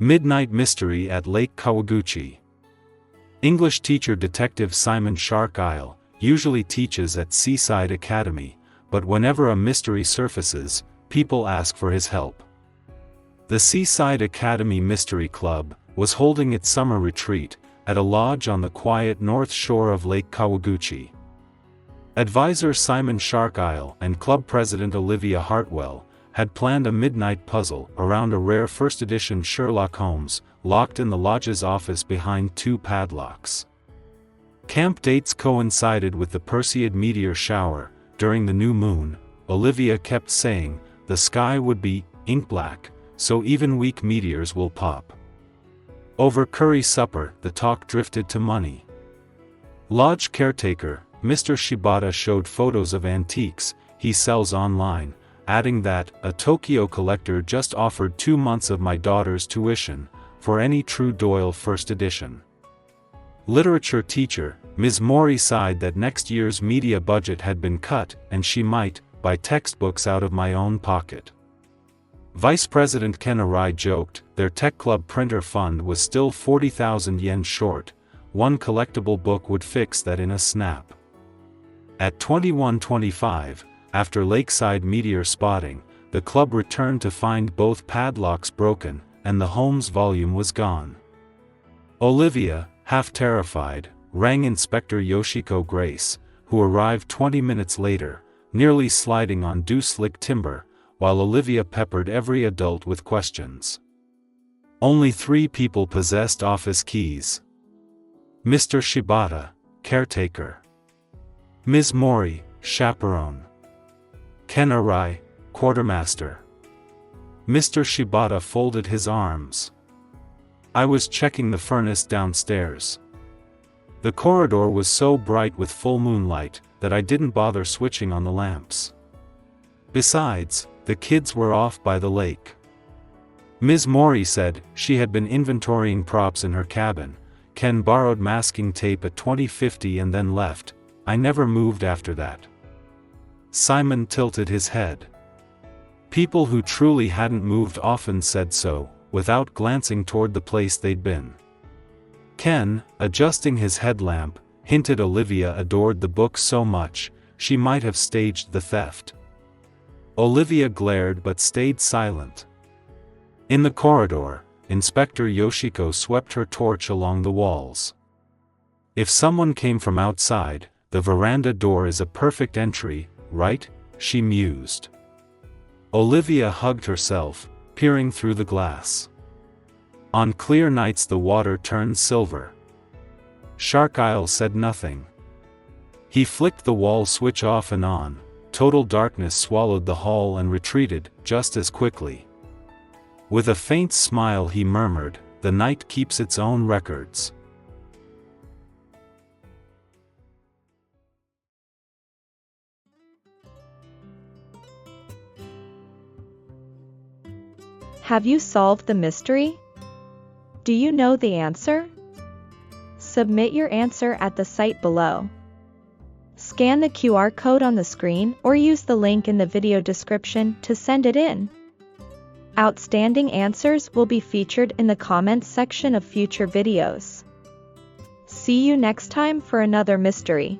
Midnight Mystery at Lake Kawaguchi. English teacher detective Simon Sharkisle usually teaches at Seaside Academy, but whenever a mystery surfaces, people ask for his help. The Seaside Academy Mystery Club was holding its summer retreat at a lodge on the quiet north shore of Lake Kawaguchi. Advisor Simon Sharkisle and club president Olivia Hartwell had planned a midnight puzzle around a rare first edition Sherlock Holmes, locked in the lodge's office behind 2 padlocks. Camp dates coincided with the Perseid meteor shower. During the new moon, Olivia kept saying, the sky would be ink black, so even weak meteors will pop. Over curry supper, the talk drifted to money. Lodge caretaker, Mr. Shibata showed photos of antiques he sells online, adding that, a Tokyo collector just offered 2 months of my daughter's tuition, for any true Doyle first edition. Literature teacher, Ms. Mori sighed that next year's media budget had been cut and she might buy textbooks out of my own pocket. Vice President Ken Arai joked their tech club printer fund was still 40,000 yen short. One collectible book would fix that in a snap. At 21:25, after lakeside meteor spotting, the club returned to find both padlocks broken, and the Holmes volume was gone. Olivia, half terrified, rang Inspector Yoshiko Grace, who arrived 20 minutes later, nearly sliding on dew-slick timber, while Olivia peppered every adult with questions. Only 3 people possessed office keys. Mr. Shibata, caretaker. Ms. Mori, chaperone. Ken Arai, quartermaster. Mr. Shibata folded his arms. I was checking the furnace downstairs. The corridor was so bright with full moonlight that I didn't bother switching on the lamps. Besides, the kids were off by the lake. Ms. Mori said she had been inventorying props in her cabin. Ken borrowed masking tape at 2050 and then left. I never moved after that. Simon tilted his head. People who truly hadn't moved often said so, without glancing toward the place they'd been. Ken, adjusting his headlamp, hinted Olivia adored the book so much, she might have staged the theft. Olivia glared but stayed silent. In the corridor, Inspector Yoshiko swept her torch along the walls. If someone came from outside, the veranda door is a perfect entry, right? She mused. Olivia hugged herself, peering through the glass. On clear nights the water turned silver. Sharkisle said nothing. He flicked the wall switch off and on. Total darkness swallowed the hall and retreated, just as quickly. With a faint smile he murmured, the night keeps its own records. Have you solved the mystery? Do you know the answer? Submit your answer at the site below. Scan the QR code on the screen or use the link in the video description to send it in. Outstanding answers will be featured in the comments section of future videos. See you next time for another mystery.